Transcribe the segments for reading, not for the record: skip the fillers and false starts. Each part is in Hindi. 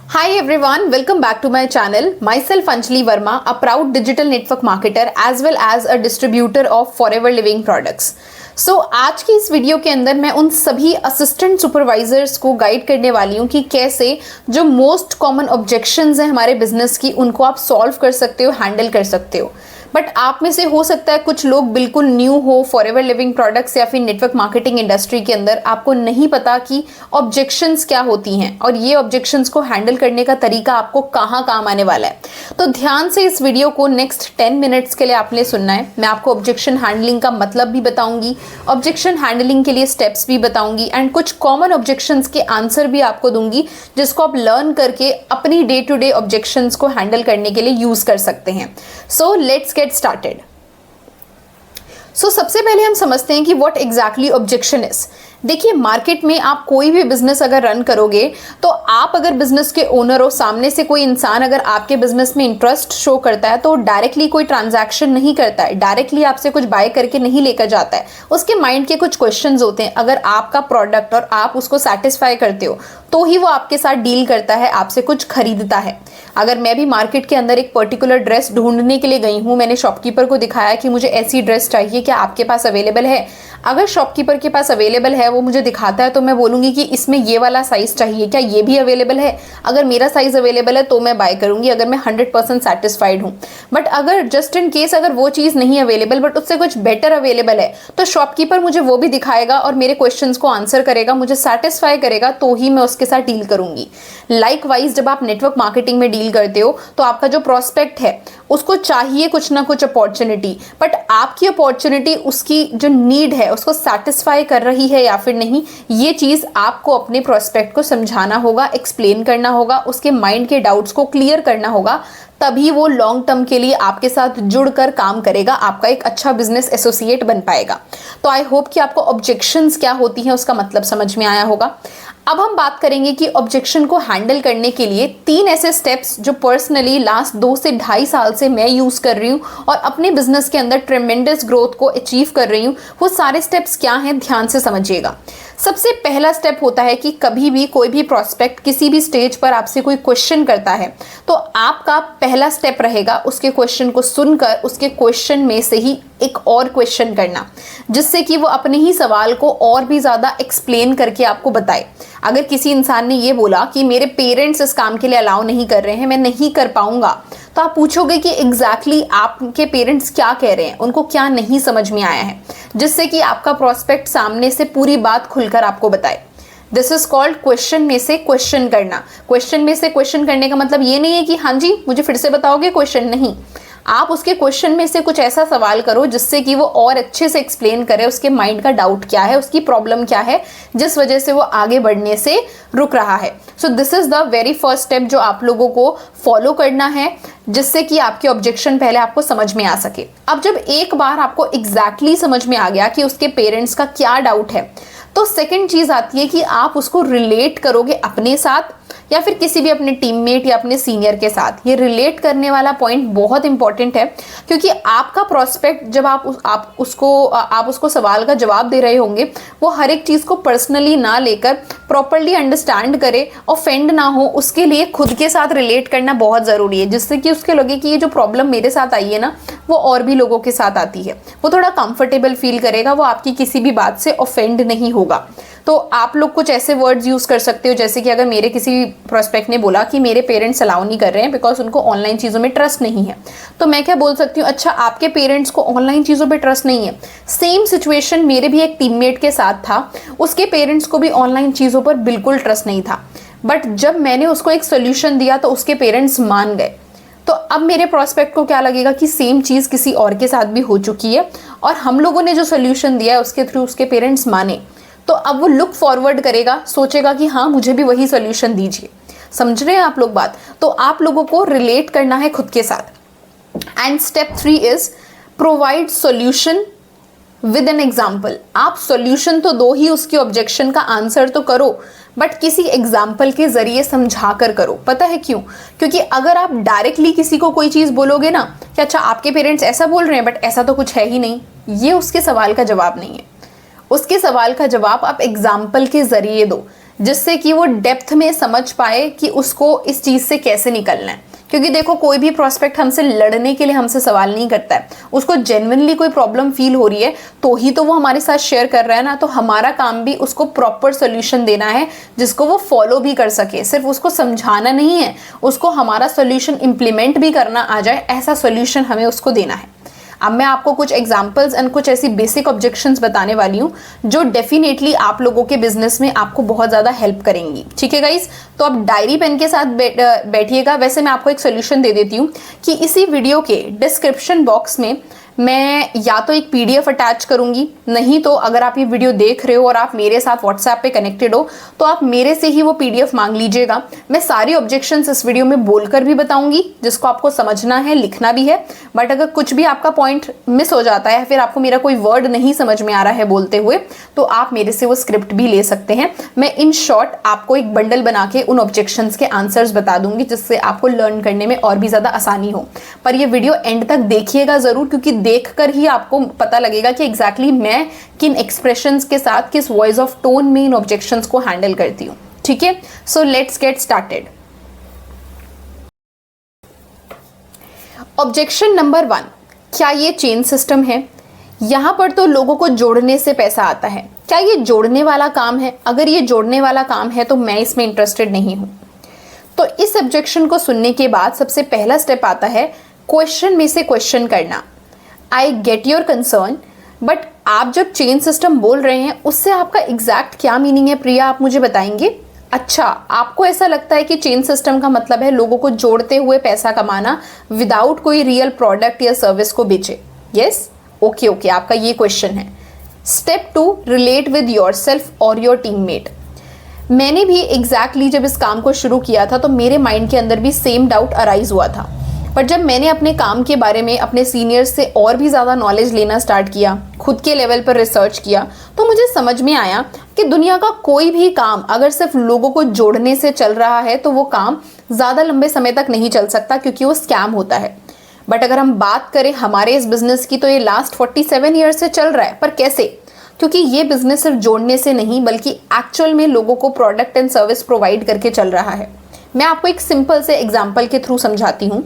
Hi everyone, welcome back to my channel. Myself Anjali Verma, a proud digital network marketer as well as a distributor of Forever Living products. आज की इस वीडियो के अंदर मैं उन सभी असिस्टेंट सुपरवाइजर्स को गाइड करने वाली हूँ कि कैसे जो मोस्ट कॉमन ऑब्जेक्शंस हैं हमारे बिजनेस की उनको आप सॉल्व कर सकते हो, हैंडल कर सकते हो। बट आप में से हो सकता है कुछ लोग बिल्कुल न्यू हो फॉरएवर लिविंग प्रोडक्ट्स या फिर नेटवर्क मार्केटिंग इंडस्ट्री के अंदर, आपको नहीं पता कि ऑब्जेक्शंस क्या होती हैं और ये ऑब्जेक्शंस को हैंडल करने का तरीका आपको कहाँ काम आने वाला है। तो ध्यान से इस वीडियो को नेक्स्ट 10 मिनट्स के लिए आपने सुनना है। मैं आपको ऑब्जेक्शन हैंडलिंग का मतलब भी बताऊंगी, ऑब्जेक्शन हैंडलिंग के लिए स्टेप्स भी बताऊंगी एंड कुछ कॉमन ऑब्जेक्शंस के आंसर भी आपको दूंगी जिसको आप लर्न करके अपनी डे टू डे ऑब्जेक्शंस को हैंडल करने के लिए यूज कर सकते हैं। So let's get started. सबसे पहले हम समझते हैं कि व्हाट एग्जैक्टली ऑब्जेक्शन इज। देखिए, मार्केट में आप कोई भी बिजनेस अगर रन करोगे तो आप अगर बिजनेस के ओनर हो, सामने से कोई इंसान अगर आपके बिजनेस में इंटरेस्ट शो करता है तो डायरेक्टली कोई ट्रांजैक्शन नहीं करता है, डायरेक्टली आपसे कुछ बाय करके नहीं लेकर जाता है। उसके माइंड के कुछ क्वेश्चंस होते हैं। अगर आपका प्रोडक्ट और आप उसको सेटिस्फाई करते हो तो ही वो आपके साथ डील करता है, आपसे कुछ खरीदता है। अगर मैं भी मार्केट के अंदर एक पर्टिकुलर ड्रेस ढूंढने के लिए गई हूँ, मैंने शॉपकीपर को दिखाया कि मुझे ऐसी ड्रेस चाहिए, क्या आपके पास अवेलेबल है। अगर शॉपकीपर के पास अवेलेबल है, वो मुझे दिखाता है, तो मैं बोलूंगी कि इसमें ये वाला साइज चाहिए, क्या ये भी अवेलेबल है। अगर मेरा साइज अवेलेबल है तो मैं बाय करूंगी, अगर मैं 100% सेटिस्फाइड हूँ। बट अगर जस्ट इन केस अगर वो चीज़ नहीं अवेलेबल बट उससे कुछ बेटर अवेलेबल है तो शॉपकीपर मुझे वो भी दिखाएगा और मेरे क्वेश्चंस को आंसर करेगा, मुझे सेटिस्फाई करेगा, तो ही मैं उसके साथ डील करूंगी। लाइकवाइज जब आप नेटवर्क मार्केटिंग में डील करते हो तो आपका जो प्रोस्पेक्ट है उसको चाहिए कुछ ना कुछ अपॉर्चुनिटी, बट आपकी अपॉर्चुनिटी उसकी जो नीड है उसको सेटिस्फाई कर रही है या फिर नहीं, ये चीज़ आपको अपने प्रोस्पेक्ट को समझाना होगा, एक्सप्लेन करना होगा, उसके माइंड के डाउट्स को क्लियर करना होगा। तभी वो लॉन्ग टर्म के लिए आपके साथ जुड़कर काम करेगा, आपका एक अच्छा बिजनेस एसोसिएट बन पाएगा। तो आई होप कि आपको ऑब्जेक्शंस क्या होती हैं उसका मतलब समझ में आया होगा। अब हम बात करेंगे कि ऑब्जेक्शन को हैंडल करने के लिए 3 ऐसे स्टेप्स जो पर्सनली लास्ट 2 से 2.5 साल से मैं यूज़ कर रही हूँ और अपने बिजनेस के अंदर ट्रेमेंडस ग्रोथ को अचीव कर रही हूँ। वो सारे स्टेप्स क्या हैं, ध्यान से समझिएगा। सबसे पहला स्टेप होता है कि कभी भी कोई भी प्रोस्पेक्ट किसी भी स्टेज पर आपसे कोई क्वेश्चन करता है तो आपका पहला स्टेप रहेगा उसके क्वेश्चन को सुनकर उसके क्वेश्चन में से ही एक और क्वेश्चन करना, जिससे कि वो अपने ही सवाल को और भी ज़्यादा एक्सप्लेन करके आपको बताए। अगर किसी इंसान ने ये बोला कि मेरे पेरेंट्स इस काम के लिए अलाउ नहीं कर रहे हैं, मैं नहीं कर पाऊंगा, तो आप पूछोगे कि एग्जैक्टली आपके पेरेंट्स क्या कह रहे हैं, उनको क्या नहीं समझ में आया है, जिससे कि आपका प्रोस्पेक्ट सामने से पूरी बात खुलकर आपको बताए। दिस इज कॉल्ड क्वेश्चन में से क्वेश्चन करना। क्वेश्चन में से क्वेश्चन करने का मतलब ये नहीं है कि हाँ जी मुझे फिर से बताओगे क्वेश्चन, नहीं। आप उसके क्वेश्चन में से कुछ ऐसा सवाल करो जिससे कि वो और अच्छे से एक्सप्लेन करे उसके माइंड का डाउट क्या है, उसकी प्रॉब्लम क्या है, जिस वजह से वो आगे बढ़ने से रुक रहा है। So this is the very first step जो आप लोगों को फॉलो करना है, जिससे कि आपके ऑब्जेक्शन पहले आपको समझ में आ सके। अब जब एक बार आपको एग्जैक्टली समझ में आ गया कि उसके पेरेंट्स का क्या डाउट है, तो सेकंड चीज आती है कि आप उसको रिलेट करोगे अपने साथ या फिर किसी भी अपने टीममेट या अपने सीनियर के साथ। ये रिलेट करने वाला पॉइंट बहुत इंपॉर्टेंट है, क्योंकि आपका प्रोस्पेक्ट जब आप उसको सवाल का जवाब दे रहे होंगे, वो हर एक चीज़ को पर्सनली ना लेकर प्रॉपरली अंडरस्टैंड करे, ऑफेंड ना हो, उसके लिए खुद के साथ रिलेट करना बहुत ज़रूरी है, जिससे कि उसके लगे कि ये जो प्रॉब्लम मेरे साथ आई है ना, वो और भी लोगों के साथ आती है। वो थोड़ा कंफर्टेबल फील करेगा, वो आपकी किसी भी बात से ऑफेंड नहीं होगा। तो आप लोग कुछ ऐसे वर्ड्स यूज़ कर सकते हो, जैसे कि अगर मेरे किसी प्रोस्पेक्ट ने बोला कि मेरे पेरेंट्स अलाउ नहीं कर रहे हैं बिकॉज उनको ऑनलाइन चीज़ों में ट्रस्ट नहीं है, तो मैं क्या बोल सकती हूँ, अच्छा आपके पेरेंट्स को ऑनलाइन चीज़ों पे ट्रस्ट नहीं है। सेम सिचुएशन मेरे भी एक टीममेट के साथ था, उसके पेरेंट्स को भी ऑनलाइन चीज़ों पर बिल्कुल ट्रस्ट नहीं था, बट जब मैंने उसको एक सोल्यूशन दिया तो उसके पेरेंट्स मान गए। तो अब मेरे प्रोस्पेक्ट को क्या लगेगा कि सेम चीज़ किसी और के साथ भी हो चुकी है और हम लोगों ने जो सोल्यूशन दिया है उसके थ्रू उसके पेरेंट्स माने, तो अब वो लुक फॉरवर्ड करेगा, सोचेगा कि हाँ मुझे भी वही सोल्यूशन दीजिए। समझ रहे हैं आप लोग बात? तो आप लोगों को रिलेट करना है खुद के साथ। And step 3 is provide solution with an example. आप सोल्यूशन तो दो ही, उसकी ऑब्जेक्शन का आंसर तो करो, बट किसी एग्जाम्पल के जरिए समझा कर करो। पता है क्यों? क्योंकि अगर आप डायरेक्टली किसी को कोई चीज़ बोलोगे ना कि अच्छा आपके पेरेंट्स ऐसा बोल रहे हैं बट ऐसा तो कुछ है ही नहीं, ये उसके सवाल का जवाब नहीं है। उसके सवाल का जवाब आप एग्जाम्पल के जरिए दो। जिससे कि वो डेप्थ में समझ पाए कि उसको इस चीज़ से कैसे निकलना है। क्योंकि देखो, कोई भी प्रोस्पेक्ट हमसे लड़ने के लिए हमसे सवाल नहीं करता है, उसको जेन्युइनली कोई प्रॉब्लम फील हो रही है तो ही तो वो हमारे साथ शेयर कर रहा है ना। तो हमारा काम भी उसको प्रॉपर सोल्यूशन देना है जिसको वो फॉलो भी कर सके। सिर्फ उसको समझाना नहीं है, उसको हमारा सोल्यूशन इंप्लीमेंट भी करना आ जाए, ऐसा सोल्यूशन हमें उसको देना है। अब मैं आपको कुछ एग्जांपल्स एंड कुछ ऐसी बेसिक ऑब्जेक्शंस बताने वाली हूँ जो डेफिनेटली आप लोगों के बिजनेस में आपको बहुत ज़्यादा हेल्प करेंगी। ठीक है गाइस, तो आप डायरी पेन के साथ बैठिएगा। वैसे मैं आपको एक सोल्यूशन दे देती हूँ कि इसी वीडियो के डिस्क्रिप्शन बॉक्स में मैं या तो एक पीडीएफ अटैच करूंगी, नहीं तो अगर आप ये वीडियो देख रहे हो और आप मेरे साथ व्हाट्सएप पे कनेक्टेड हो तो आप मेरे से ही वो पीडीएफ मांग लीजिएगा। मैं सारी ऑब्जेक्शंस इस वीडियो में बोलकर भी बताऊंगी जिसको आपको समझना है, लिखना भी है। बट अगर कुछ भी आपका पॉइंट मिस हो जाता है, फिर आपको मेरा कोई वर्ड नहीं समझ में आ रहा है बोलते हुए, तो आप मेरे से वो स्क्रिप्ट भी ले सकते हैं। मैं इन शॉर्ट आपको एक बंडल बना के उन ऑब्जेक्शंस के आंसर्स बता दूंगी जिससे आपको लर्न करने में और भी ज्यादा आसानी हो। पर ये वीडियो एंड तक देखिएगा जरूर, क्योंकि देखकर ही आपको पता लगेगा कि एग्जैक्टली मैं किन एक्सप्रेशंस के साथ, किस वॉइस ऑफ टोन में इन ऑब्जेक्शंस को हैंडल करती हूँ। ठीक है, so let's get started. Objection number 1, क्या ये चेन सिस्टम है? यहां पर तो लोगों को जोड़ने से पैसा आता है, क्या ये जोड़ने वाला काम है? अगर ये जोड़ने वाला काम है तो मैं इसमें इंटरेस्टेड नहीं हूं। तो इस ऑब्जेक्शन को सुनने के बाद सबसे पहला स्टेप आता है क्वेश्चन में से क्वेश्चन करना। I get your concern, but आप जब चेन सिस्टम बोल रहे हैं उससे आपका एग्जैक्ट क्या मीनिंग है प्रिया, आप मुझे बताएंगे? अच्छा, आपको ऐसा लगता है कि चेन सिस्टम का मतलब है लोगों को जोड़ते हुए पैसा कमाना विदाउट कोई रियल प्रोडक्ट या सर्विस को बेचे? यस, ओके, आपका ये क्वेश्चन है। स्टेप 2, रिलेट विद योरसेल्फ और योर टीममेट। मैंने भी एग्जैक्टली जब इस काम को शुरू किया था तो मेरे माइंड के अंदर भी सेम डाउट अराइज हुआ था। पर जब मैंने अपने काम के बारे में अपने सीनियर्स से और भी ज़्यादा नॉलेज लेना स्टार्ट किया, खुद के लेवल पर रिसर्च किया, तो मुझे समझ में आया कि दुनिया का कोई भी काम अगर सिर्फ लोगों को जोड़ने से चल रहा है तो वो काम ज़्यादा लंबे समय तक नहीं चल सकता, क्योंकि वो स्कैम होता है। बट अगर हम बात करें हमारे इस बिज़नेस की, तो ये लास्ट 47 ईयर्स से चल रहा है। पर कैसे? क्योंकि ये बिज़नेस सिर्फ जोड़ने से नहीं बल्कि एक्चुअल में लोगों को प्रोडक्ट एंड सर्विस प्रोवाइड करके चल रहा है। मैं आपको एक सिंपल से एग्जाम्पल के थ्रू समझाती हूँ।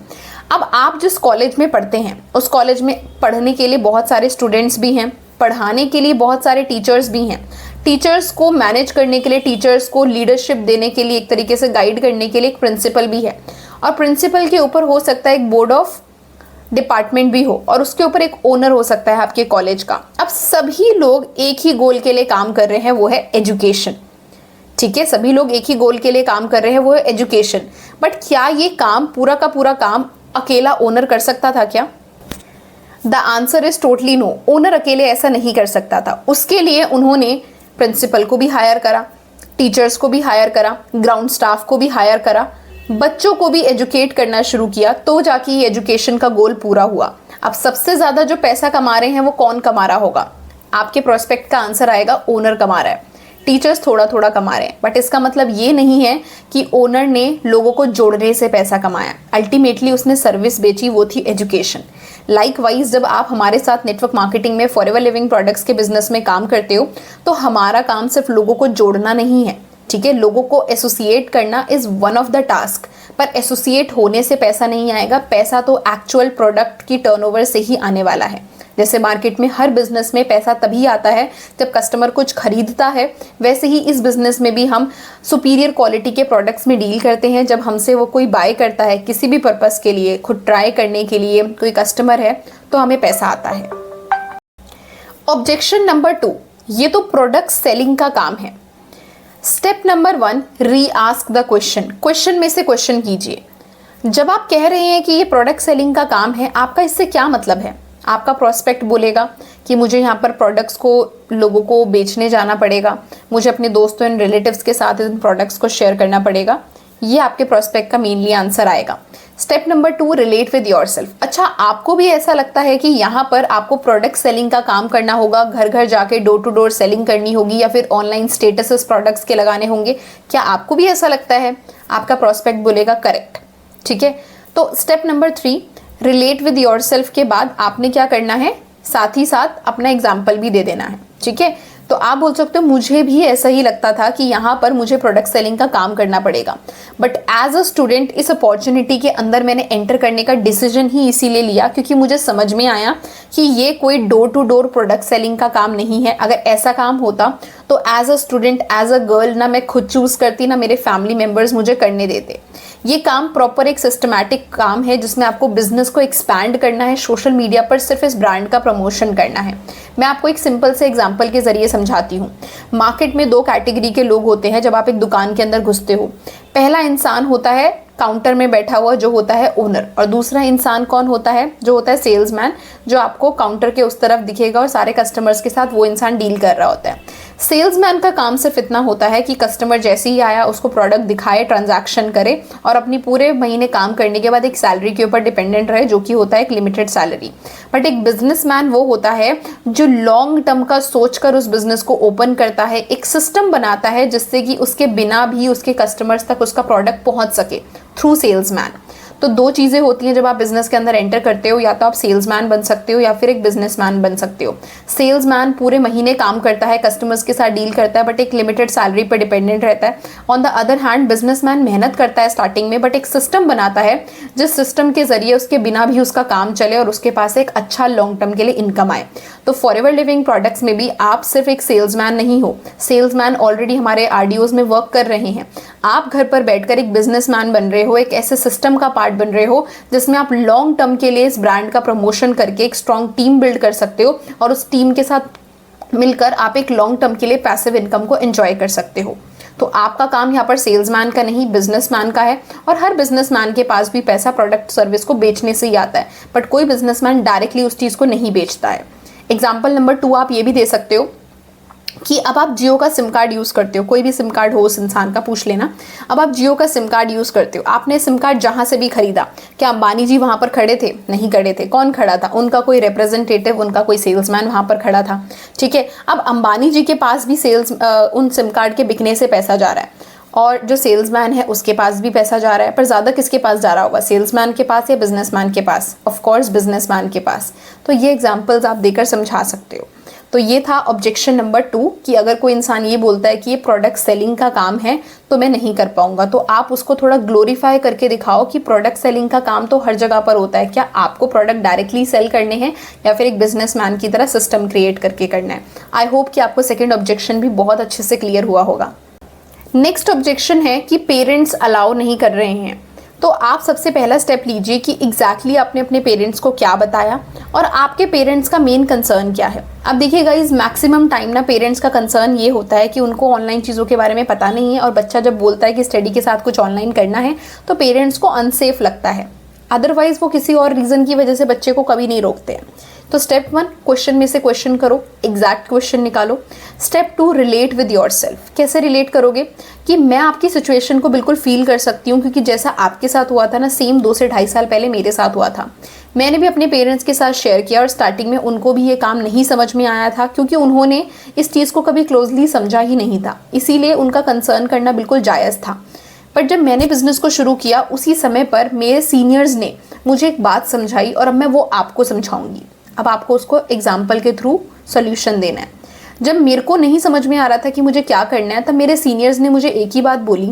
अब आप जिस कॉलेज में पढ़ते हैं उस कॉलेज में पढ़ने के लिए बहुत सारे स्टूडेंट्स भी हैं, पढ़ाने के लिए बहुत सारे टीचर्स भी हैं, टीचर्स को मैनेज करने के लिए, टीचर्स को लीडरशिप देने के लिए, एक तरीके से गाइड करने के लिए एक प्रिंसिपल भी है, और प्रिंसिपल के ऊपर हो सकता है एक बोर्ड ऑफ डिपार्टमेंट भी हो, और उसके ऊपर एक ओनर हो सकता है आपके कॉलेज का। अब सभी लोग एक ही गोल के लिए काम कर रहे हैं, वो है एजुकेशन। ठीक है, सभी लोग एक ही गोल के लिए काम कर रहे हैं, वो है एजुकेशन। बट क्या ये काम पूरा का पूरा काम अकेला ओनर कर सकता था क्या? The answer is totally no. Owner अकेले ऐसा नहीं कर सकता था। उसके लिए उन्होंने प्रिंसिपल को भी हायर करा, टीचर्स को भी हायर करा, ग्राउंड स्टाफ को भी हायर करा, बच्चों को भी एजुकेट करना शुरू किया, तो जाके ये एजुकेशन का गोल पूरा हुआ। अब सबसे ज्यादा जो पैसा कमा रहे हैं वो कौन कमा रहा होगा? आपके प्रोस्पेक्ट का आंसर आएगा ओनर कमा रहा है, टीचर्स थोड़ा थोड़ा कमा रहे हैं। बट इसका मतलब ये नहीं है कि ओनर ने लोगों को जोड़ने से पैसा कमाया। अल्टीमेटली उसने सर्विस बेची, वो थी एजुकेशन। लाइकवाइज जब आप हमारे साथ नेटवर्क मार्केटिंग में फॉरएवर लिविंग प्रोडक्ट्स के बिजनेस में काम करते हो तो हमारा काम सिर्फ लोगों को जोड़ना नहीं है। ठीक है, लोगों को एसोसिएट करना is one of the task, पर एसोसिएट होने से पैसा नहीं आएगा। पैसा तो एक्चुअल प्रोडक्ट की टर्नओवर से ही आने वाला है। जैसे मार्केट में हर बिजनेस में पैसा तभी आता है जब कस्टमर कुछ खरीदता है, वैसे ही इस बिजनेस में भी हम सुपीरियर क्वालिटी के प्रोडक्ट्स में डील करते हैं। जब हमसे वो कोई बाय करता है किसी भी पर्पस के लिए, खुद ट्राई करने के लिए, कोई कस्टमर है, तो हमें पैसा आता है। ऑब्जेक्शन नंबर 2, ये तो प्रोडक्ट सेलिंग का काम है। स्टेप नंबर 1, री आस्क द क्वेश्चन। क्वेश्चन में से क्वेश्चन कीजिए। जब आप कह रहे हैं कि ये प्रोडक्ट सेलिंग का काम है, आपका इससे क्या मतलब है? आपका प्रोस्पेक्ट बोलेगा कि मुझे यहाँ पर प्रोडक्ट्स को लोगों को बेचने जाना पड़ेगा, मुझे अपने दोस्तों एंड रिलेटिव्स के साथ इन प्रोडक्ट्स को शेयर करना पड़ेगा। ये आपके प्रोस्पेक्ट का मेनली आंसर आएगा। Step number 2, relate with yourself. अच्छा, आपको भी ऐसा लगता है कि यहाँ पर आपको प्रोडक्ट सेलिंग का काम करना होगा, घर घर जाके डोर टू डोर सेलिंग करनी होगी, या फिर ऑनलाइन स्टेटसेस प्रोडक्ट्स के लगाने होंगे? क्या आपको भी ऐसा लगता है? आपका प्रोस्पेक्ट बोलेगा करेक्ट। ठीक है, तो step number 3, relate with yourself के बाद आपने क्या करना है, साथ ही साथ अपना एग्जाम्पल भी दे देना है। ठीक है, तो आप बोल सकते हो मुझे भी ऐसा ही लगता था कि यहाँ पर मुझे प्रोडक्ट सेलिंग का काम करना पड़ेगा, बट एज अ स्टूडेंट इस अपॉर्चुनिटी के अंदर मैंने एंटर करने का डिसीजन ही इसीलिए लिया क्योंकि मुझे समझ में आया कि ये कोई door to door product selling का काम नहीं है। अगर ऐसा काम होता तो as a student, as a girl, ना मैं खुद चूज करती, ना मेरे फैमिली मेंबर्स मुझे करने देते। ये काम प्रॉपर एक सिस्टमैटिक काम है जिसमें आपको बिजनेस को एक्सपैंड करना है, सोशल मीडिया पर सिर्फ इस ब्रांड का प्रमोशन करना है। मैं आपको एक सिंपल से एग्जांपल के जरिए समझाती हूँ। मार्केट में 2 कैटेगरी के लोग होते हैं जब आप एक दुकान के अंदर घुसते हो। पहला इंसान होता है काउंटर में बैठा हुआ जो होता है ओनर, और दूसरा इंसान कौन होता है, जो होता है सेल्समैन, जो आपको काउंटर के उस तरफ दिखेगा और सारे कस्टमर्स के साथ वो इंसान डील कर रहा होता है। सेल्समैन का काम सिर्फ इतना होता है कि कस्टमर जैसे ही आया उसको प्रोडक्ट दिखाए, ट्रांजैक्शन करे और अपनी पूरे महीने काम करने के बाद एक सैलरी के ऊपर डिपेंडेंट रहे, जो कि होता है एक लिमिटेड सैलरी। बट एक बिजनेसमैन वो होता है जो लॉन्ग टर्म का सोचकर उस बिजनेस को ओपन करता है, एक सिस्टम बनाता है जिससे कि उसके बिना भी उसके कस्टमर्स तक उसका प्रोडक्ट पहुंच सके थ्रू सेल्समैन। तो 2 चीज़ें होती हैं जब आप बिजनेस के अंदर एंटर करते हो, या तो आप सेल्समैन बन सकते हो या फिर एक बिजनेसमैन बन सकते हो। सेल्समैन पूरे महीने काम करता है, कस्टमर्स के साथ डील करता है, बट एक लिमिटेड सैलरी पर डिपेंडेंट रहता है। On the other hand businessman मेहनत करता है स्टार्टिंग में, बट एक सिस्टम बनाता है जिस सिस्टम के जरिए उसके बिना भी उसका काम चले और उसके पास एक अच्छा लॉन्ग टर्म के लिए इनकम आए। तो फॉरएवर लिविंग प्रोडक्ट्स में भी आप सिर्फ एक सेल्समैन नहीं हो, सेल्समैन ऑलरेडी हमारे आरडीओज में वर्क कर रहे हैं। आप घर पर बैठकर एक बिजनेसमैन बन रहे हो, एक ऐसे सिस्टम का पार्ट बन रहे हो जिसमें आप लॉन्ग टर्म के लिए इस ब्रांड का प्रमोशन करके एक स्ट्रॉन्ग टीम बिल्ड कर सकते हो और उस टीम के साथ मिलकर आप एक लॉन्ग टर्म के लिए पैसिव इनकम को एंजॉय कर सकते हो। तो आपका काम यहाँ पर सेल्समैन का नहीं, बिजनेसमैन का है। और हर बिजनेसमैन के पास भी पैसा प्रोडक्ट सर्विस को बेचने से ही आता है, बट कोई बिजनेसमैन डायरेक्टली उस चीज़ को नहीं बेचता है। एग्जाम्पल नंबर 2 आप ये भी दे सकते हो कि अब आप जियो का सिम कार्ड यूज़ करते हो, कोई भी सिम कार्ड हो उस इंसान का पूछ लेना। अब आप जियो का सिम कार्ड यूज़ करते हो, आपने सिम कार्ड जहाँ से भी खरीदा, क्या अंबानी जी वहाँ पर खड़े थे? नहीं खड़े थे। कौन खड़ा था? उनका कोई रिप्रेजेंटेटिव, उनका कोई सेल्समैन वहाँ पर खड़ा था। ठीक है, अब अंबानी जी के पास भी उन सिम कार्ड के बिकने से पैसा जा रहा है और जो सेल्समैन है उसके पास भी पैसा जा रहा है, पर ज़्यादा किसके पास जा रहा होगा, सेल्समैन के पास या बिजनेसमैन के पास? ऑफ कोर्स बिजनेसमैन के पास। तो ये एग्जांपल्स आप देकर समझा सकते हो। तो ये था ऑब्जेक्शन नंबर 2 कि अगर कोई इंसान ये बोलता है कि ये प्रोडक्ट सेलिंग का काम है तो मैं नहीं कर पाऊंगा, तो आप उसको थोड़ा ग्लोरीफाई करके दिखाओ कि प्रोडक्ट सेलिंग का काम तो हर जगह पर होता है। क्या आपको प्रोडक्ट डायरेक्टली सेल करने हैं या फिर एक बिजनेसमैन की तरह सिस्टम क्रिएट करके करना है? आई होप कि आपको सेकेंड ऑब्जेक्शन भी बहुत अच्छे से क्लियर हुआ होगा। नेक्स्ट ऑब्जेक्शन है कि पेरेंट्स अलाउ नहीं कर रहे हैं। तो आप सबसे पहला स्टेप लीजिए कि एग्जैक्टली आपने अपने पेरेंट्स को क्या बताया और आपके पेरेंट्स का मेन कंसर्न क्या है। अब देखिए गाइस, मैक्सिमम टाइम ना पेरेंट्स का कंसर्न ये होता है कि उनको ऑनलाइन चीज़ों के बारे में पता नहीं है और बच्चा जब बोलता है कि स्टडी के साथ कुछ ऑनलाइन करना है तो पेरेंट्स को अनसेफ लगता है। अदरवाइज वो किसी और रीज़न की वजह से बच्चे को कभी नहीं रोकते हैं। तो स्टेप 1, क्वेश्चन में से क्वेश्चन करो, एग्जैक्ट क्वेश्चन निकालो। Step 2, relate with yourself. कैसे रिलेट करोगे कि मैं आपकी सिचुएशन को बिल्कुल फील कर सकती हूँ, क्योंकि जैसा आपके साथ हुआ था ना, सेम 2 से 2.5 साल पहले मेरे साथ हुआ था। मैंने भी अपने पेरेंट्स के साथ शेयर किया और स्टार्टिंग में उनको भी ये काम नहीं समझ में आया था, क्योंकि उन्होंने इस चीज़ को कभी क्लोजली समझा ही नहीं था, इसीलिए उनका कंसर्न करना बिल्कुल जायज़ था। बट जब मैंने बिजनेस को शुरू किया उसी समय पर मेरे सीनियर्स ने मुझे एक बात समझाई और अब मैं वो आपको समझाऊंगी। अब आपको उसको एग्जाम्पल के थ्रू सोल्यूशन देना है। जब मेरे को नहीं समझ में आ रहा था कि मुझे क्या करना है, तब मेरे सीनियर्स ने मुझे एक ही बात बोली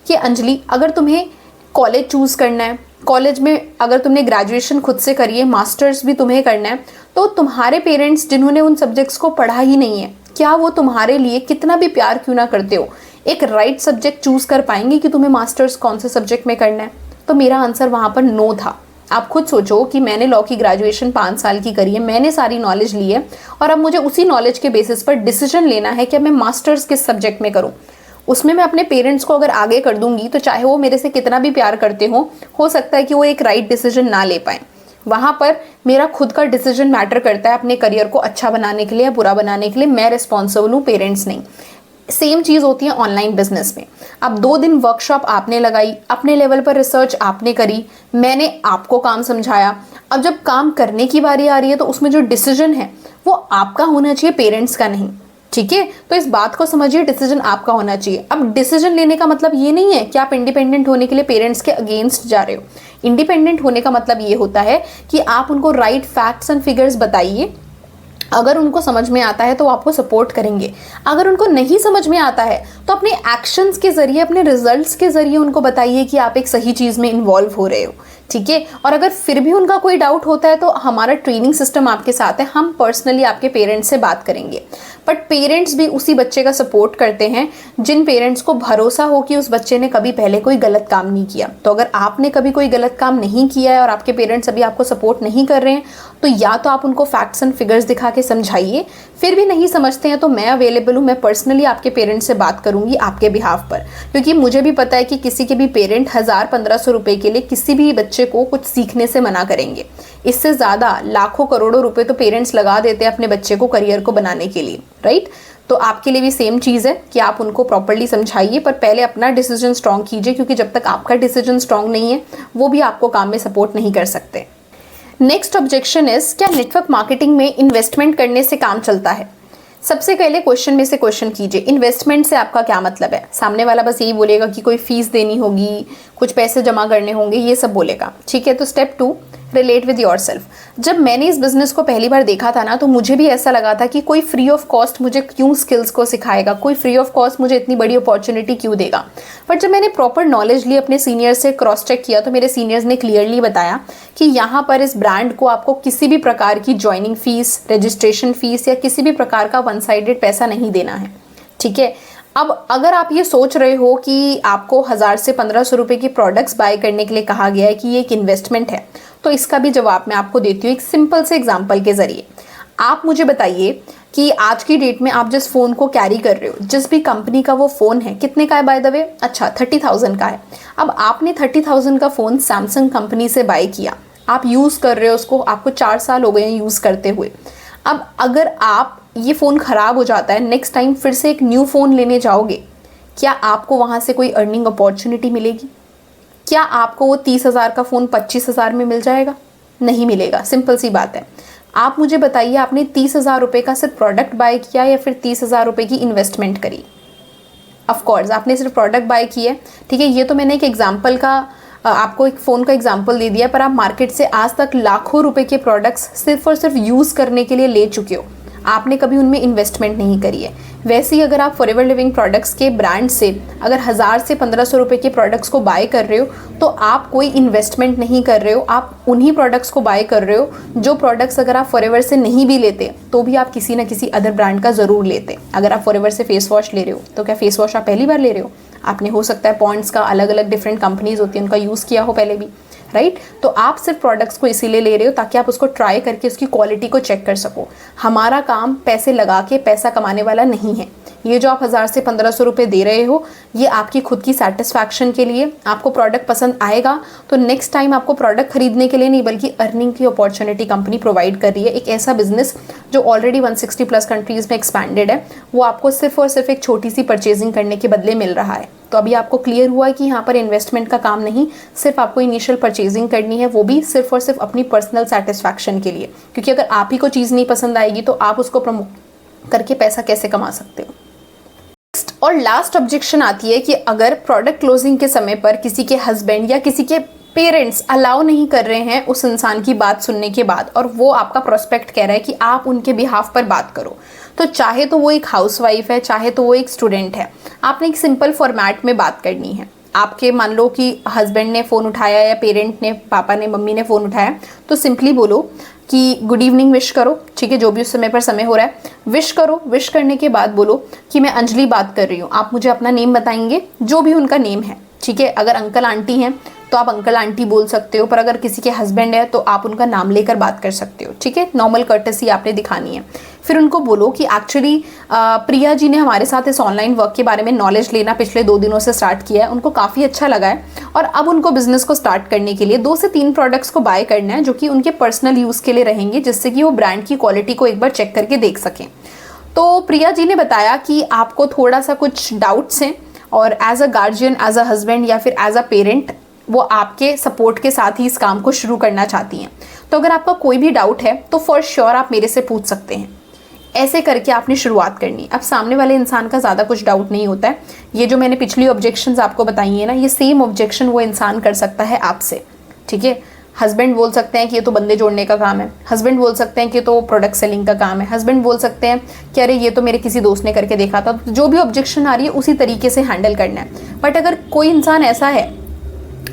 कि अंजलि, अगर तुम्हें कॉलेज चूज़ करना है, कॉलेज में अगर तुमने ग्रेजुएशन खुद से करी है, मास्टर्स भी तुम्हें करना है, तो तुम्हारे पेरेंट्स जिन्होंने उन सब्जेक्ट्स को पढ़ा ही नहीं है, क्या वो तुम्हारे लिए कितना भी प्यार क्यों ना करते हो एक राइट सब्जेक्ट चूज़ कर पाएंगे कि तुम्हें मास्टर्स कौन से सब्जेक्ट में करना है? तो मेरा आंसर वहाँ पर नो था। आप खुद सोचो कि मैंने लॉ की ग्रेजुएशन 5 साल की करी है, मैंने सारी नॉलेज ली है और अब मुझे उसी नॉलेज के बेसिस पर डिसीजन लेना है कि मैं मास्टर्स किस सब्जेक्ट में करूं। उसमें मैं अपने पेरेंट्स को अगर आगे कर दूंगी तो चाहे वो मेरे से कितना भी प्यार करते हो सकता है कि वो एक राइट डिसीजन ना ले पाएँ। वहाँ पर मेरा खुद का डिसीजन मैटर करता है अपने करियर को अच्छा बनाने के लिए या बुरा बनाने के लिए। मैं रिस्पॉन्सिबल हूँ, पेरेंट्स नहीं। सेम चीज़ होती है ऑनलाइन बिजनेस में। अब 2 दिन वर्कशॉप आपने लगाई, अपने लेवल पर रिसर्च आपने करी, मैंने आपको काम समझाया। अब जब काम करने की बारी आ रही है तो उसमें जो डिसीजन है वो आपका होना चाहिए, पेरेंट्स का नहीं। ठीक है, तो इस बात को समझिए, डिसीजन आपका होना चाहिए। अब डिसीजन लेने का मतलब ये नहीं है कि आप इंडिपेंडेंट होने के लिए पेरेंट्स के अगेंस्ट जा रहे हो। इंडिपेंडेंट होने का मतलब ये होता है कि आप उनको राइट फैक्ट्स एंड फिगर्स बताइए अगर उनको समझ में आता है तो वो आपको सपोर्ट करेंगे, अगर उनको नहीं समझ में आता है तो अपने एक्शंस के ज़रिए, अपने रिजल्ट्स के ज़रिए उनको बताइए कि आप एक सही चीज़ में इन्वॉल्व हो रहे हो, ठीक है। और अगर फिर भी उनका कोई डाउट होता है तो हमारा ट्रेनिंग सिस्टम आपके साथ है, हम पर्सनली आपके पेरेंट्स से बात करेंगे। बट पेरेंट्स भी उसी बच्चे का सपोर्ट करते हैं जिन पेरेंट्स को भरोसा हो कि उस बच्चे ने कभी पहले कोई गलत काम नहीं किया। तो अगर आपने कभी कोई गलत काम नहीं किया है और आपके पेरेंट्स अभी आपको सपोर्ट नहीं कर रहे हैं, तो या तो आप उनको फैक्ट्स एंड फिगर्स दिखा के समझाइए, फिर भी नहीं समझते हैं तो मैं अवेलेबल हूँ, मैं पर्सनली आपके पेरेंट्स से बात करूँगी आपके बिहाफ पर। क्योंकि मुझे भी पता है कि किसी के भी पेरेंट 1000-1500 रुपये के लिए किसी भी बच्चे को कुछ सीखने से मना करेंगे। इससे ज़्यादा लाखों करोड़ों रुपए तो पेरेंट्स लगा देते हैं अपने बच्चे को करियर को बनाने के लिए, राइट। तो आपके लिए भी सेम चीज़ है कि आप उनको प्रॉपर्ली समझाइए, पर पहले अपना डिसीजन स्ट्रॉन्ग कीजिए, क्योंकि जब तक आपका डिसीजन स्ट्रॉन्ग नहीं है वो भी आपको काम में सपोर्ट नहीं कर सकते। नेक्स्ट ऑब्जेक्शन इज, क्या नेटवर्क मार्केटिंग में इन्वेस्टमेंट करने से काम चलता है? सबसे पहले क्वेश्चन में से क्वेश्चन कीजिए, इन्वेस्टमेंट से आपका क्या मतलब है? सामने वाला बस यही बोलेगा कि कोई फीस देनी होगी, कुछ पैसे जमा करने होंगे, ये सब बोलेगा, ठीक है। तो स्टेप 2, रिलेट विद योरसेल्फ। जब मैंने इस बिज़नेस को पहली बार देखा था ना, तो मुझे भी ऐसा लगा था कि कोई फ्री ऑफ कॉस्ट मुझे क्यों स्किल्स को सिखाएगा, कोई फ्री ऑफ कॉस्ट मुझे इतनी बड़ी अपॉर्चुनिटी क्यों देगा। बट जब मैंने प्रॉपर नॉलेज ली, अपने सीनियर से क्रॉस चेक किया, तो मेरे सीनियर्स ने क्लियरली बताया कि यहाँ पर इस ब्रांड को आपको किसी भी प्रकार की ज्वाइनिंग फीस, रजिस्ट्रेशन फीस या किसी भी प्रकार का वन साइडेड पैसा नहीं देना है, ठीक है। अब अगर आप ये सोच रहे हो कि आपको 1000 से 1500 रुपए की प्रोडक्ट्स बाय करने के लिए कहा गया है कि ये एक इन्वेस्टमेंट है, तो इसका भी जवाब मैं आपको देती हूँ एक सिंपल से एग्जांपल के ज़रिए। आप मुझे बताइए कि आज की डेट में आप जिस फ़ोन को कैरी कर रहे हो, जिस भी कंपनी का वो फ़ोन है, कितने का है बाय द वे? अच्छा, 30,000 का है। अब आपने 30,000 का फ़ोन सैमसंग कंपनी से बाय किया, आप यूज़ कर रहे हो उसको, आपको 4 साल हो गए हैं यूज़ करते हुए। अब अगर आप ये फ़ोन ख़राब हो जाता है, नेक्स्ट टाइम फिर से एक न्यू फ़ोन लेने जाओगे, क्या आपको वहाँ से कोई अर्निंग अपॉर्चुनिटी मिलेगी? क्या आपको वो 30,000 का फ़ोन 25,000 में मिल जाएगा? नहीं मिलेगा, सिंपल सी बात है। आप मुझे बताइए, आपने 30,000 रुपये का सिर्फ प्रोडक्ट बाय किया या फिर 30,000 रुपये की इन्वेस्टमेंट करी? ऑफकोर्स आपने सिर्फ प्रोडक्ट बाय किया है, ठीक है। ये तो मैंने एक एग्जाम्पल का आपको एक फ़ोन का एग्जाम्पल दे दिया, पर आप मार्केट से आज तक लाखों रुपए के प्रोडक्ट्स सिर्फ और सिर्फ यूज़ करने के लिए ले चुके हो, आपने कभी उनमें इन्वेस्टमेंट नहीं करी है। वैसे ही अगर आप फॉरएवर लिविंग प्रोडक्ट्स के ब्रांड से अगर 1000 से 1500 रुपये के प्रोडक्ट्स को बाय कर रहे हो, तो आप कोई इन्वेस्टमेंट नहीं कर रहे हो, आप उन्हीं प्रोडक्ट्स को बाय कर रहे हो जो प्रोडक्ट्स अगर आप फॉरएवर से नहीं भी लेते तो भी आप किसी ना किसी अदर ब्रांड का ज़रूर लेते। अगर आप फॉरएवर से फेस वॉश ले रहे हो, तो क्या फेस वॉश आप पहली बार ले रहे हो? आपने हो सकता है पॉन्ड्स का अलग अलग डिफरेंट कंपनीज होती हैं उनका यूज़ किया हो पहले भी, राइट। तो आप सिर्फ प्रोडक्ट्स को इसीलिए ले रहे हो ताकि आप उसको ट्राई करके उसकी क्वालिटी को चेक कर सको। हमारा काम पैसे लगा के पैसा कमाने वाला नहीं है। ये जो आप 1000 से 1500 रुपये दे रहे हो, ये आपकी खुद की सेटिस्फैक्शन के लिए, आपको प्रोडक्ट पसंद आएगा तो नेक्स्ट टाइम आपको प्रोडक्ट खरीदने के लिए नहीं बल्कि अर्निंग की अपॉर्चुनिटी कंपनी प्रोवाइड कर रही है। एक ऐसा बिजनेस जो ऑलरेडी 160 प्लस कंट्रीज़ में एक्सपैंडेड है, वो आपको सिर्फ और सिर्फ एक छोटी सी परचेजिंग करने के बदले मिल रहा है। तो अभी आपको क्लियर हुआ है कि यहाँ पर इन्वेस्टमेंट का काम नहीं, सिर्फ आपको इनिशियल परचेजिंग करनी है, वो भी सिर्फ और सिर्फ अपनी पर्सनल सेटिस्फैक्शन के लिए। क्योंकि अगर आप ही को चीज़ नहीं पसंद आएगी तो आप उसको प्रमोट करके पैसा कैसे कमा सकते हो। नेक्स्ट और लास्ट ऑब्जेक्शन आती है कि अगर प्रोडक्ट क्लोजिंग के समय पर किसी के हस्बैंड या किसी के पेरेंट्स अलाउ नहीं कर रहे हैं उस इंसान की बात सुनने के बाद, और वो आपका प्रोस्पेक्ट कह रहा है कि आप उनके बिहाफ पर बात करो, तो चाहे तो वो एक हाउसवाइफ है, चाहे तो वो एक स्टूडेंट है, आपने एक सिंपल फॉर्मेट में बात करनी है। आपके मान लो कि हस्बैंड ने फ़ोन उठाया या पेरेंट ने, पापा ने, मम्मी ने फ़ोन उठाया, तो सिंपली बोलो कि गुड इवनिंग विश करो, ठीक है, जो भी उस समय पर समय हो रहा है विश करो। विश करने के बाद बोलो कि मैं अंजलि बात कर रही हूँ, आप मुझे अपना नेम बताएंगे, जो भी उनका नेम है, ठीक है। अगर अंकल आंटी हैं तो आप अंकल आंटी बोल सकते हो, पर अगर किसी के हस्बैंड है तो आप उनका नाम लेकर बात कर सकते हो, ठीक है। नॉर्मल कर्टेसी आपने दिखानी है। फिर उनको बोलो कि एक्चुअली प्रिया जी ने हमारे साथ इस ऑनलाइन वर्क के बारे में नॉलेज लेना पिछले 2 दिनों से स्टार्ट किया है, उनको काफ़ी अच्छा लगा है और अब उनको बिजनेस को स्टार्ट करने के लिए 2 से 3 प्रोडक्ट्स को बाय करना है जो कि उनके पर्सनल यूज़ के लिए रहेंगे, जिससे कि वो ब्रांड की क्वालिटी को एक बार चेक करके देख सकें। तो प्रिया जी ने बताया कि आपको थोड़ा सा कुछ डाउट्स हैं और as a guardian, as a husband या फिर एज अ पेरेंट वो आपके सपोर्ट के साथ ही इस काम को शुरू करना चाहती हैं। तो अगर आपका कोई भी डाउट है तो फॉर श्योर आप मेरे से पूछ सकते हैं। ऐसे करके आपने शुरुआत करनी। अब सामने वाले इंसान का ज़्यादा कुछ डाउट नहीं होता है। ये जो मैंने पिछली ऑब्जेक्शंस आपको बताई है ना, ये सेम ऑब्जेक्शन वो इंसान कर सकता है आपसे, ठीक है। हस्बैंड बोल सकते हैं कि ये तो बंदे जोड़ने का काम है, हस्बैंड बोल सकते हैं कि तो प्रोडक्ट सेलिंग का काम है, हस्बैंड बोल सकते हैं कि अरे ये तो मेरे किसी दोस्त ने करके देखा था। जो भी ऑब्जेक्शन आ रही है उसी तरीके से हैंडल करना है। बट अगर कोई इंसान ऐसा है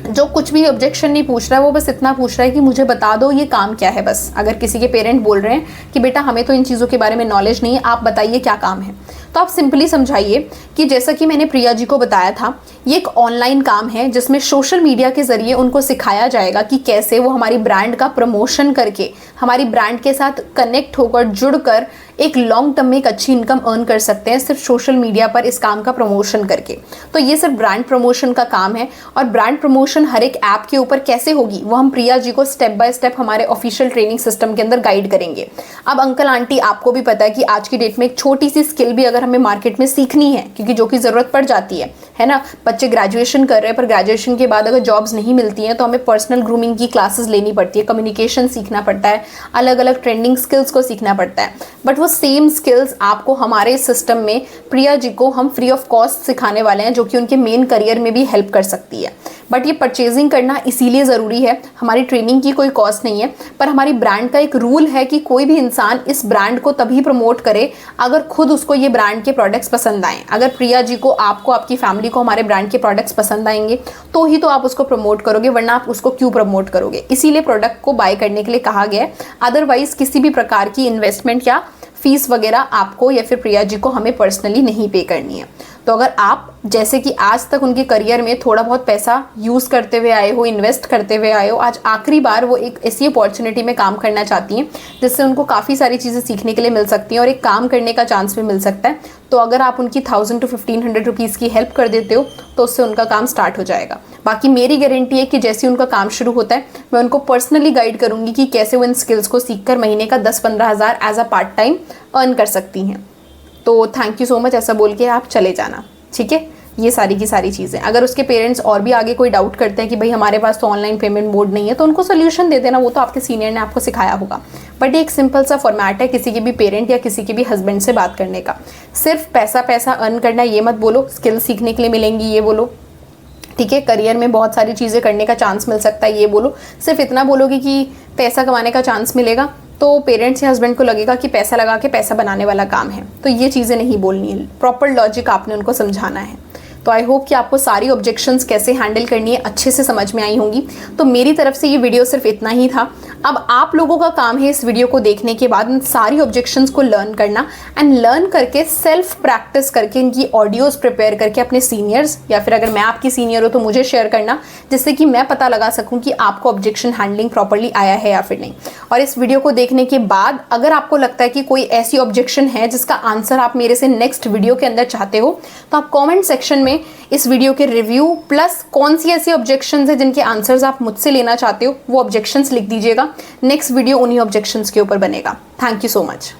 जो कुछ भी ऑब्जेक्शन नहीं पूछ रहा है, वो बस इतना पूछ रहा है कि मुझे बता दो ये काम क्या है बस। अगर किसी के पेरेंट बोल रहे हैं कि बेटा हमें तो इन चीज़ों के बारे में नॉलेज नहीं है, आप बताइए क्या काम है, तो आप सिंपली समझाइए कि जैसा कि मैंने प्रिया जी को बताया था, ये एक ऑनलाइन काम है जिसमें सोशल मीडिया के ज़रिए उनको सिखाया जाएगा कि कैसे वो हमारी ब्रांड का प्रमोशन करके, हमारी ब्रांड के साथ कनेक्ट होकर, जुड़कर एक लॉन्ग टर्म में एक अच्छी इनकम अर्न कर सकते हैं सिर्फ सोशल मीडिया पर इस काम का प्रमोशन करके। तो ये सिर्फ ब्रांड प्रमोशन का काम है। और ब्रांड प्रमोशन हर एक ऐप के ऊपर कैसे होगी वो हम प्रिया जी को स्टेप बाय स्टेप हमारे ऑफिशियल ट्रेनिंग सिस्टम के अंदर गाइड करेंगे। अब अंकल आंटी आपको भी पता है कि आज की डेट में एक छोटी सी स्किल भी अगर हमें मार्केट में सीखनी है, क्योंकि जो कि ज़रूरत पड़ जाती है ना, बच्चे ग्रेजुएशन कर रहे हैं पर ग्रेजुएशन के बाद अगर जॉब्स नहीं मिलती हैं तो हमें पर्सनल ग्रूमिंग की क्लासेस लेनी पड़ती है, कम्युनिकेशन सीखना पड़ता है, अलग अलग ट्रेंडिंग स्किल्स को सीखना पड़ता है। बट वो सेम स्किल्स आपको हमारे सिस्टम में प्रिया जी को हम फ्री ऑफ कॉस्ट सिखाने वाले हैं, जो कि उनके मेन करियर में भी हेल्प कर सकती है। बट ये परचेजिंग करना इसीलिए ज़रूरी है, हमारी ट्रेनिंग की कोई कॉस्ट नहीं है, पर हमारी ब्रांड का एक रूल है कि कोई भी इंसान इस ब्रांड को तभी प्रमोट करे अगर खुद उसको ये ब्रांड के प्रोडक्ट्स पसंद आएँ। अगर प्रिया जी को, आपको, आपकी फैमिली को हमारे ब्रांड के प्रोडक्ट्स पसंद आएंगे तो ही तो आप उसको प्रमोट करोगे, वरना आप उसको क्यों प्रमोट करोगे। इसीलिए प्रोडक्ट को बाय करने के लिए कहा गया है। अदरवाइज किसी भी प्रकार की इन्वेस्टमेंट या फीस वगैरह आपको या फिर प्रिया जी को हमें पर्सनली नहीं पे करनी है। तो अगर आप जैसे कि आज तक उनके करियर में थोड़ा बहुत पैसा यूज़ करते हुए आए हो, इन्वेस्ट करते हुए आए हो, आज आखिरी बार वो एक ऐसी अपॉर्चुनिटी में काम करना चाहती हैं जिससे उनको काफ़ी सारी चीज़ें सीखने के लिए मिल सकती हैं और एक काम करने का चांस भी मिल सकता है। तो अगर आप उनकी 1000 to 1500 रुपीज़ की हेल्प कर देते हो तो उससे उनका काम स्टार्ट हो जाएगा। बाकी मेरी गारंटी है कि जैसे उनका काम शुरू होता है मैं उनको पर्सनली गाइड करूँगी कि कैसे वो इन स्किल्स को सीखकर महीने का 10-15 हज़ार as a part time earn कर सकती हैं। तो थैंक यू सो मच, ऐसा बोल के आप चले जाना, ठीक है। ये सारी की सारी चीज़ें, अगर उसके पेरेंट्स और भी आगे कोई डाउट करते हैं कि भाई हमारे पास तो ऑनलाइन पेमेंट मोड नहीं है, तो उनको सोल्यूशन दे देना, वो तो आपके सीनियर ने आपको सिखाया होगा। बट ये एक सिंपल सा फॉर्मेट है किसी के भी पेरेंट या किसी के भी हस्बैंड से बात करने का। सिर्फ पैसा पैसा अर्न करना ये मत बोलो, स्किल सीखने के लिए मिलेंगी ये बोलो, ठीक है। करियर में बहुत सारी चीज़ें करने का चांस मिल सकता है ये बोलो। सिर्फ इतना बोलोगे कि पैसा कमाने का चांस मिलेगा तो पेरेंट्स या हस्बैंड को लगेगा कि पैसा लगा के पैसा बनाने वाला काम है। तो ये चीज़ें नहीं बोलनी है, प्रॉपर लॉजिक आपने उनको समझाना है। तो आई होप कि आपको सारी ऑब्जेक्शंस कैसे हैंडल करनी है अच्छे से समझ में आई होंगी। तो मेरी तरफ से ये वीडियो सिर्फ इतना ही था। अब आप लोगों का काम है इस वीडियो को देखने के बाद इन सारी ऑब्जेक्शंस को लर्न करना एंड लर्न करके सेल्फ प्रैक्टिस करके इनकी ऑडियोज़ प्रिपेयर करके अपने सीनियर्स या फिर अगर मैं आपकी सीनियर हूँ तो मुझे शेयर करना, जिससे कि मैं पता लगा सकूँ कि आपको ऑब्जेक्शन हैंडलिंग प्रॉपरली आया है या फिर नहीं। और इस वीडियो को देखने के बाद अगर आपको लगता है कि कोई ऐसी ऑब्जेक्शन है जिसका आंसर आप मेरे से नेक्स्ट वीडियो के अंदर चाहते हो, तो आप कॉमेंट सेक्शन में इस वीडियो के रिव्यू प्लस कौन सी ऐसी ऑब्जेक्शंस है जिनके आंसर्स आप मुझसे लेना चाहते हो वो ऑब्जेक्शंस लिख दीजिएगा। नेक्स्ट वीडियो उन्हीं ऑब्जेक्शंस के ऊपर बनेगा। Thank you so much.